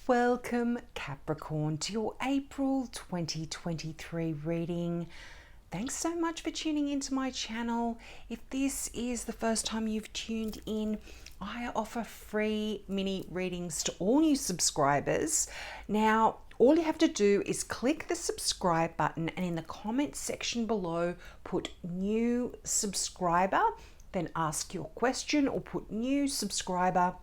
Welcome, Capricorn, to your April 2023 reading. Thanks so much for tuning into my channel. If this is the first time you've tuned in, I offer free mini readings to all new subscribers. Now, all you have to do is click the subscribe button and in the comments section below, put new subscriber, then ask your question or put new subscriber.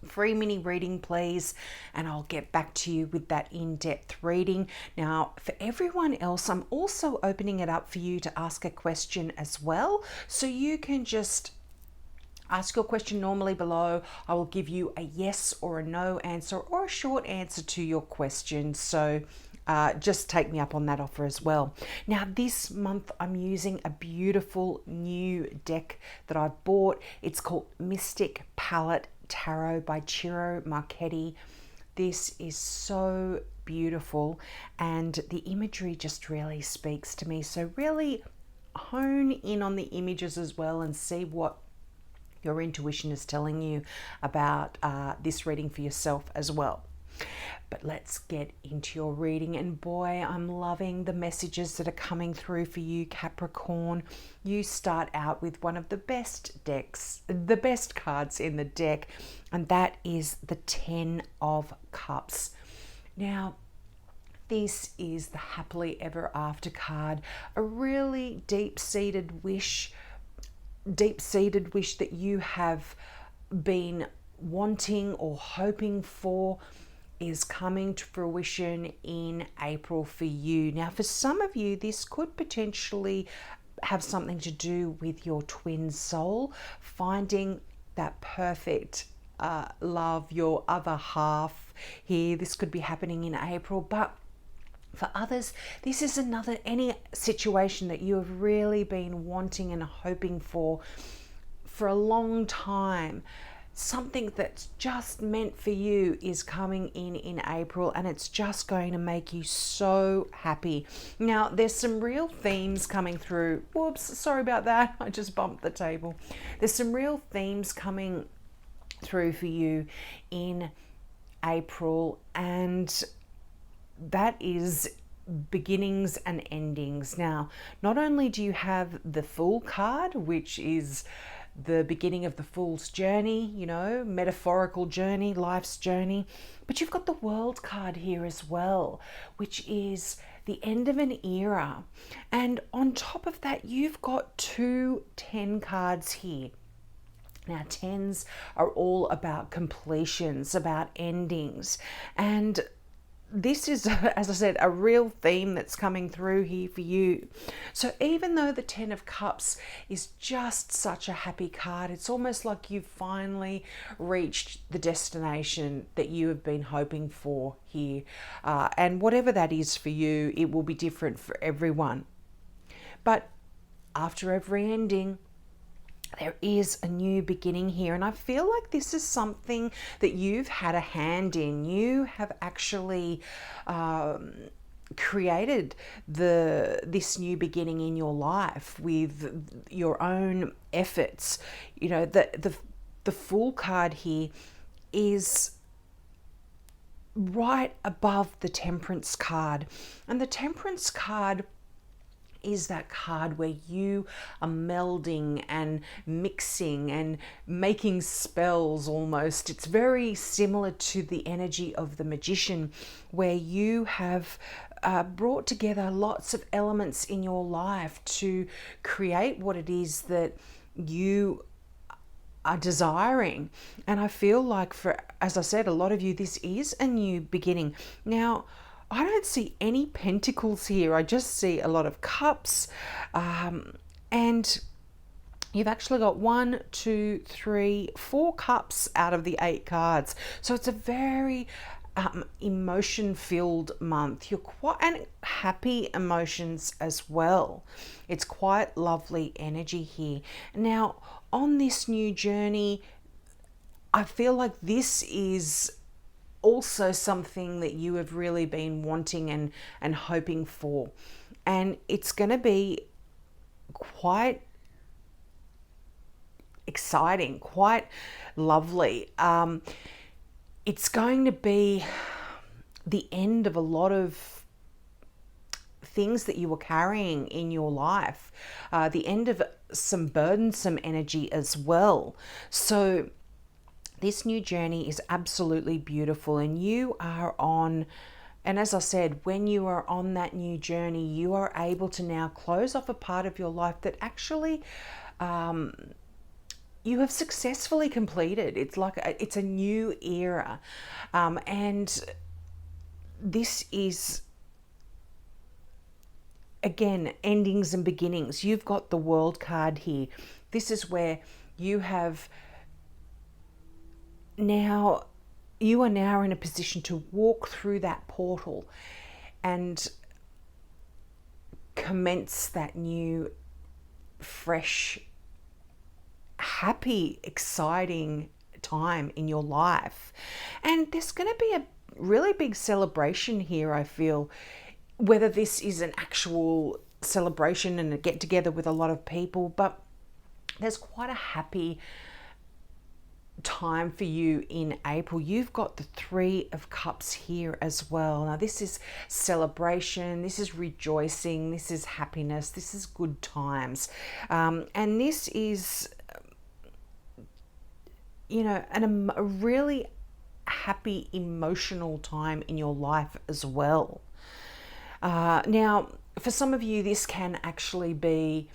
Free mini reading, please, and I'll get back to you with that in-depth reading. Now, for everyone else, I'm also opening it up for you to ask a question as well. So you can just ask your question normally below. I will give you a yes or a no answer or a short answer to your question. So just take me up on that offer as well. Now, this month I'm using a beautiful new deck that I've bought. It's called Mystic Palette Tarot by Ciro Marchetti. This is so beautiful and the imagery just really speaks to me. So really hone in on the images as well and see what your intuition is telling you about this reading for yourself as well. But let's get into your reading, and boy, I'm loving the messages that are coming through for you, Capricorn. You start out with one of the best decks, the best cards in the deck, and that is the 10 of Cups. Now, this is the happily ever after card, a really deep-seated wish that you have been wanting or hoping for is coming to fruition in April for you. Now, for some of you, this could potentially have something to do with your twin soul, finding that perfect love, your other half here. This could be happening in April, but for others, this is any situation that you have really been wanting and hoping for a long time. Something that's just meant for you is coming in April, and it's just going to make you so happy. Now, there's some real themes coming through. Whoops, sorry about that. I just bumped the table. There's some real themes coming through for you in April, and that is beginnings and endings. Now, not only do you have the Fool card, which is the beginning of the Fool's journey, you know, metaphorical journey, life's journey, but you've got the World card here as well, which is the end of an era. And on top of that, you've got 2 10 cards here. Now, 10s are all about completions, about endings, and this is, as I said, a real theme that's coming through here for you. So even though the 10 of Cups is just such a happy card, it's almost like you've finally reached the destination that you have been hoping for here. And whatever that is for you, it will be different for everyone. But after every ending, there is a new beginning here, and I feel like this is something that you've had a hand in. You have actually created this new beginning in your life with your own efforts. You know, the Fool card here is right above the Temperance card, and the Temperance card is that card where you are melding and mixing and making spells almost. It's very similar to the energy of the Magician, where you have brought together lots of elements in your life to create what it is that you are desiring. And I feel like, for, as I said, a lot of you, this is a new beginning. Now, I don't see any pentacles here. I just see a lot of cups. And you've actually got 1, 2, 3, 4 cups out of the 8 cards. So it's a very emotion-filled month. You're quite, and happy emotions as well. It's quite lovely energy here. Now, on this new journey, I feel like this is also something that you have really been wanting and hoping for. And it's going to be quite exciting, quite lovely. it's going to be the end of a lot of things that you were carrying in your life, the end of some burdensome energy as well. So this new journey is absolutely beautiful, and you are on, and as I said, when you are on that new journey, you are able to now close off a part of your life that actually you have successfully completed. It's like it's a new era, and this is, again, endings and beginnings. You've got the World card here. This is where you have now, you are now in a position to walk through that portal and commence that new, fresh, happy, exciting time in your life. And there's going to be a really big celebration here, I feel, whether this is an actual celebration and a get together with a lot of people, but there's quite a happy time for you in April. You've got the Three of Cups here as well. Now this is celebration, this is rejoicing, this is happiness, this is good times, and this is, you know, a really happy emotional time in your life as well. Now for some of you, this can actually be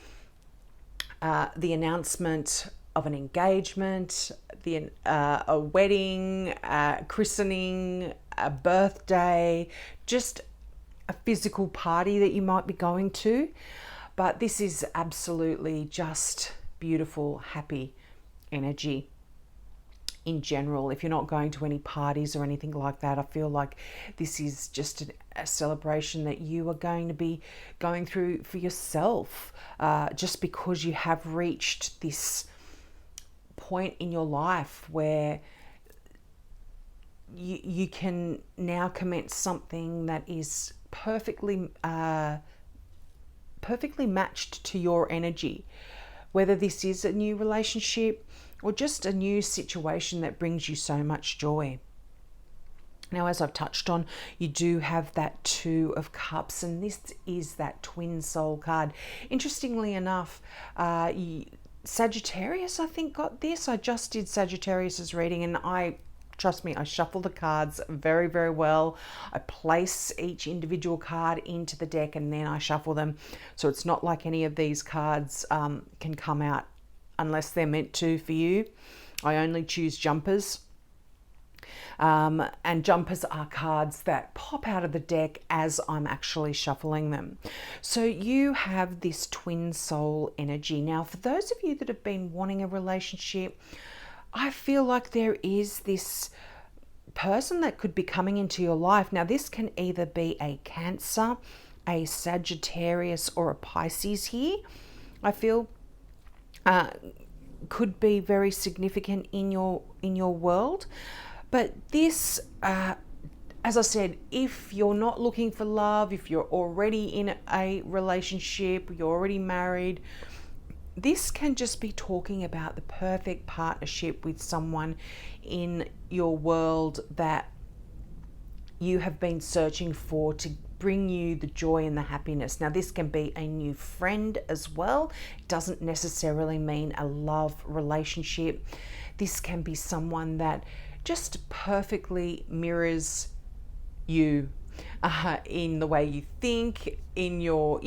the announcement of an engagement, a wedding, christening, a birthday, just a physical party that you might be going to. But this is absolutely just beautiful, happy energy in general. If you're not going to any parties or anything like that, I feel like this is just a celebration that you are going to be going through for yourself, just because you have reached this point in your life where you can now commence something that is perfectly matched to your energy, whether this is a new relationship or just a new situation that brings you so much joy. Now, as I've touched on, you do have that Two of Cups, and this is that twin soul card. Interestingly enough, Sagittarius, I think, got this. I just did Sagittarius's reading, and trust me, I shuffle the cards very, very well. I place each individual card into the deck and then I shuffle them. So it's not like any of these cards can come out unless they're meant to for you. I only choose jumpers. And jumpers are cards that pop out of the deck as I'm actually shuffling them. So you have this twin soul energy. Now, for those of you that have been wanting a relationship, I feel like there is this person that could be coming into your life. Now, this can either be a Cancer, a Sagittarius, or a Pisces here. I feel could be very significant in your world. But this, as I said, if you're not looking for love, if you're already in a relationship, you're already married, this can just be talking about the perfect partnership with someone in your world that you have been searching for to bring you the joy and the happiness. Now, this can be a new friend as well. It doesn't necessarily mean a love relationship. This can be someone that just perfectly mirrors you in the way you think, in your,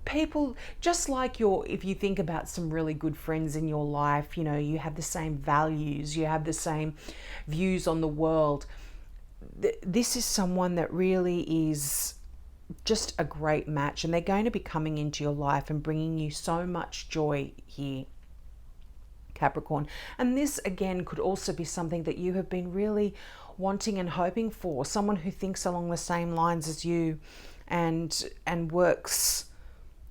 people, just like if you think about some really good friends in your life, you have the same values, you have the same views on the world. This is someone that really is just a great match, and they're going to be coming into your life and bringing you so much joy here, Capricorn. And this again could also be something that you have been really wanting and hoping for, someone who thinks along the same lines as you and works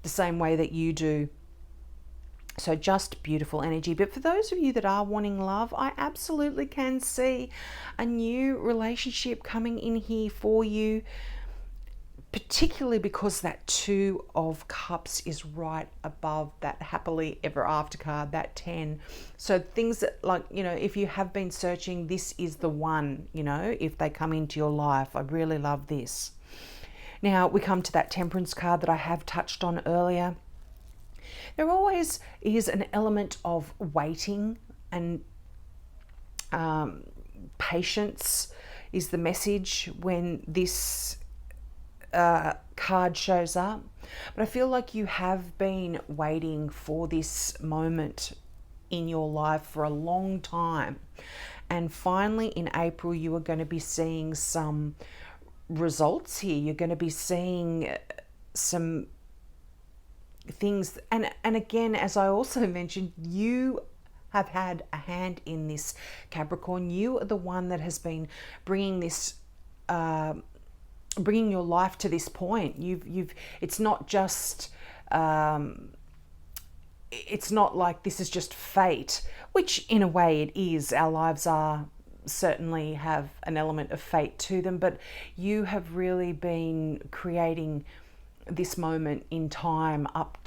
the same way that you do. So just beautiful energy. But for those of you that are wanting love, I absolutely can see a new relationship coming in here for you. particularly because that Two of Cups is right above that happily ever after card, that 10. So things that, like, you know, if you have been searching, this is the one, you know, if they come into your life. I really love this. Now we come to that Temperance card that I have touched on earlier. There always is an element of waiting and patience is the message when this card shows up. But I feel like you have been waiting for this moment in your life for a long time. And finally in April, you are going to be seeing some results here. You're going to be seeing some things. And again, as I also mentioned, you have had a hand in this, Capricorn. You are the one that has been bringing this bringing your life to this point. It's not just it's not like this is just fate, which in a way it is. Our lives are certainly have an element of fate to them, but you have really been creating this moment in time up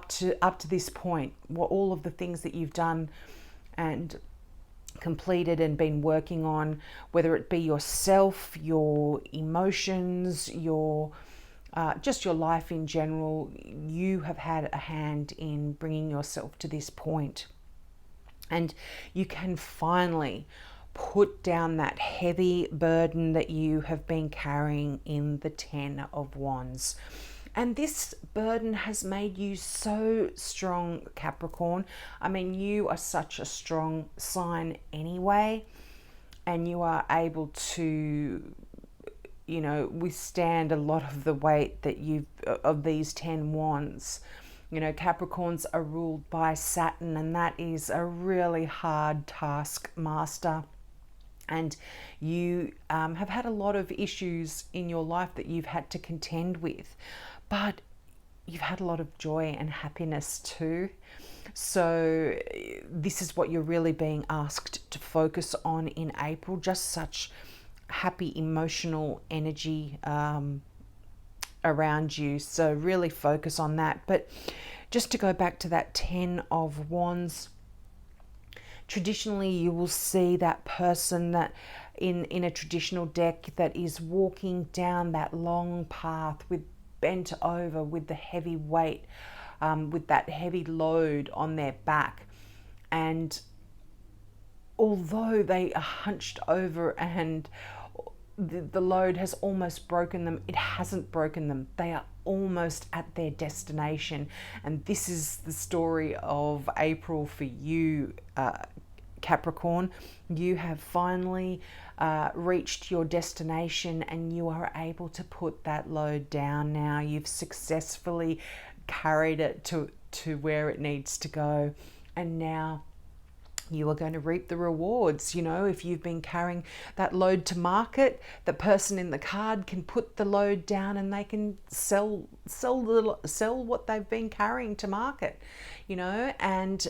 to this point. All of the things that you've done and completed and been working on, whether it be yourself, your emotions, your just your life in general, you have had a hand in bringing yourself to this point. And you can finally put down that heavy burden that you have been carrying in the 10 of Wands. And this burden has made you so strong, Capricorn. I mean, you are such a strong sign anyway, and you are able to, you know, withstand a lot of the weight that of these 10 wands. You know, Capricorns are ruled by Saturn, and that is a really hard taskmaster. And you have had a lot of issues in your life that you've had to contend with, but you've had a lot of joy and happiness too. So this is what you're really being asked to focus on in April, just such happy emotional energy around you. So really focus on that. But just to go back to that 10 of Wands, traditionally you will see that person that in a traditional deck that is walking down that long path with bent over, with the heavy weight, with that heavy load on their back. And although they are hunched over and the load has almost broken them, it hasn't broken them. They are almost at their destination. And this is the story of April for you, Capricorn. You have finally reached your destination, and you are able to put that load down now. You've successfully carried it to where it needs to go, and now you are going to reap the rewards. You know, if you've been carrying that load to market, the person in the card can put the load down and they can sell what they've been carrying to market, you know, and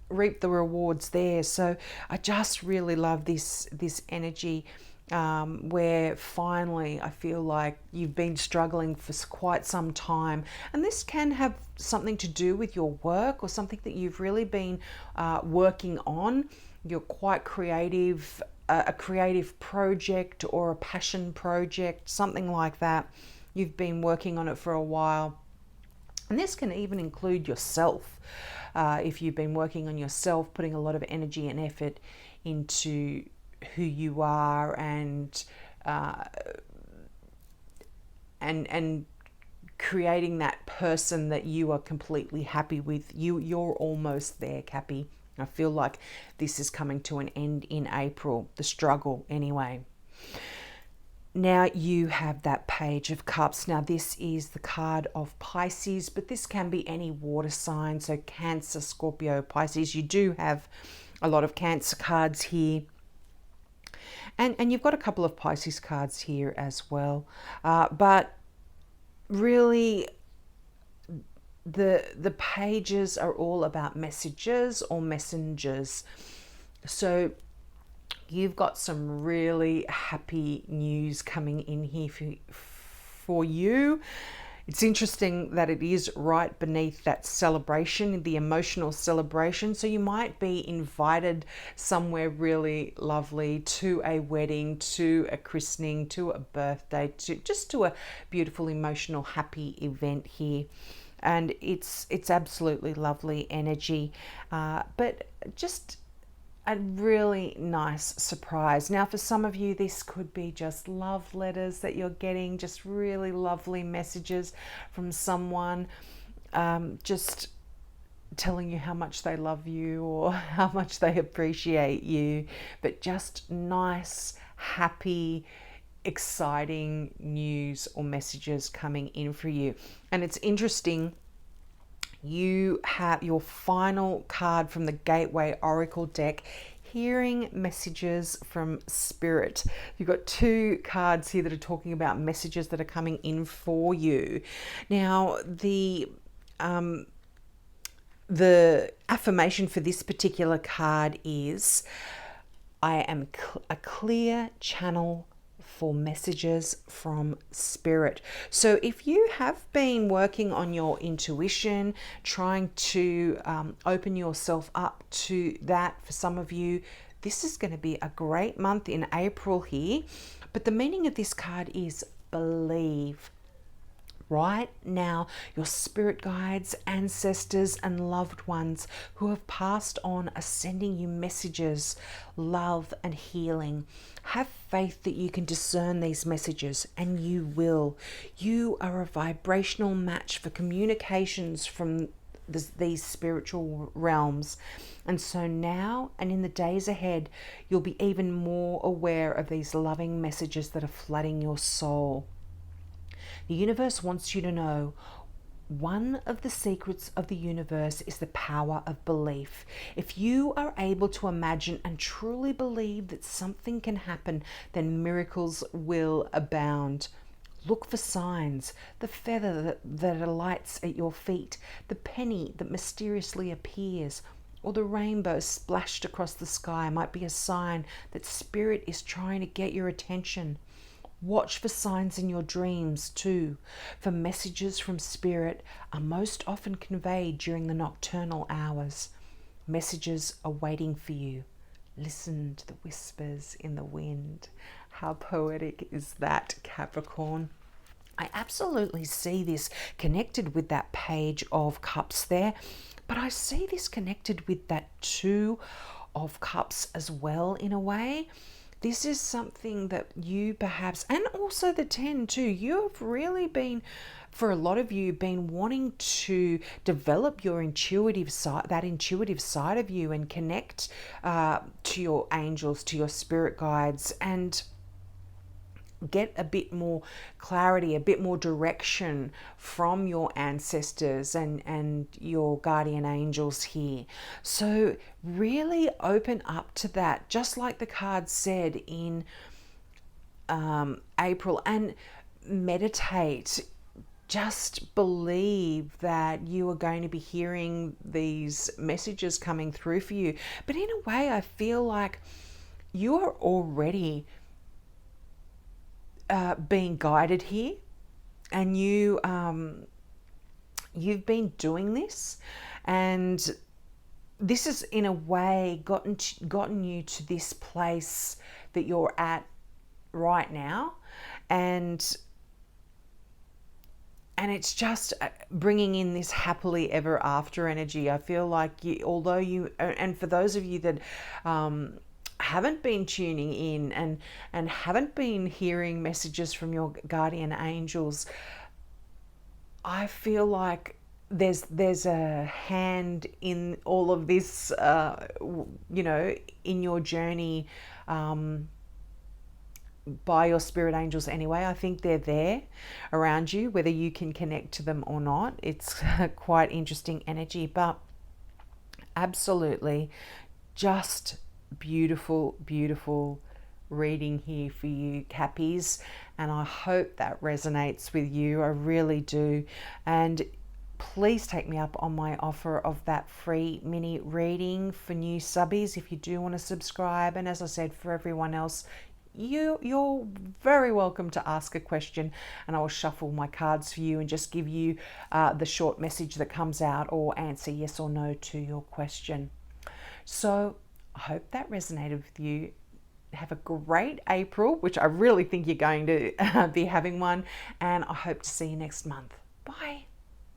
reap the rewards there. So I just really love this energy where finally I feel like you've been struggling for quite some time, and this can have something to do with your work or something that you've really been working on. You're quite creative, a creative project or a passion project, something like that. You've been working on it for a while, and this can even include yourself. If you've been working on yourself, putting a lot of energy and effort into who you are and creating that person that you are completely happy with, you're almost there, Cappy. I feel like this is coming to an end in April, the struggle anyway. Now you have that Page of Cups. Now this is the card of Pisces, but this can be any water sign. So Cancer, Scorpio, Pisces. You do have a lot of Cancer cards here. And you've got a couple of Pisces cards here as well. But really, the pages are all about messages or messengers. So you've got some really happy news coming in here for you. It's interesting that it is right beneath that celebration, the emotional celebration. So you might be invited somewhere really lovely, to a wedding, to a christening, to a birthday, to a beautiful, emotional, happy event here. And it's absolutely lovely energy, but just a really nice surprise. Now, for some of you, this could be just love letters that you're getting, just really lovely messages from someone, just telling you how much they love you or how much they appreciate you, but just nice, happy, exciting news or messages coming in for you. And it's interesting, you have your final card from the Gateway Oracle deck, hearing messages from Spirit. You've got 2 cards here that are talking about messages that are coming in for you. Now, the affirmation for this particular card is, I am a clear channel for messages from Spirit. So if you have been working on your intuition, trying to open yourself up to that, for some of you, this is going to be a great month in April here. But the meaning of this card is believe. Right now, your spirit guides, ancestors, and loved ones who have passed on are sending you messages, love, and healing. Have faith that you can discern these messages, and you will. You are a vibrational match for communications from these spiritual realms. And so now and in the days ahead, you'll be even more aware of these loving messages that are flooding your soul. The universe wants you to know, one of the secrets of the universe is the power of belief. If you are able to imagine and truly believe that something can happen, then miracles will abound. Look for signs, the feather that alights at your feet, the penny that mysteriously appears, or the rainbow splashed across the sky might be a sign that Spirit is trying to get your attention. Watch for signs in your dreams too, for messages from Spirit are most often conveyed during the nocturnal hours. Messages are waiting for you. Listen to the whispers in the wind. How poetic is that, Capricorn? I absolutely see this connected with that Page of Cups there, but I see this connected with that 2 of Cups as well in a way. This is something that you perhaps, and also the 10 too, you have really been, for a lot of you, been wanting to develop your intuitive side, that intuitive side of you, and connect to your angels, to your spirit guides, and get a bit more clarity, a bit more direction from your ancestors and your guardian angels here. So really open up to that, just like the card said in April, and meditate. Just believe that you are going to be hearing these messages coming through for you. But in a way, I feel like you are already being guided here, and you've been doing this, and this has in a way gotten you to this place that you're at right now, and it's just bringing in this happily ever after energy. I feel like although you, and for those of you that haven't been tuning in and haven't been hearing messages from your guardian angels, I feel like there's a hand in all of this, in your journey, by your spirit angels anyway. I think they're there around you, whether you can connect to them or not. It's quite interesting energy, but absolutely just beautiful, beautiful reading here for you, Cappies, and I hope that resonates with you. I really do. And please take me up on my offer of that free mini reading for new subbies if you do want to subscribe. And as I said, for everyone else, you're very welcome to ask a question, and I will shuffle my cards for you and just give you the short message that comes out, or answer yes or no to your question. So I hope that resonated with you. Have a great April, which I really think you're going to be having one, and I hope to see you next month. Bye.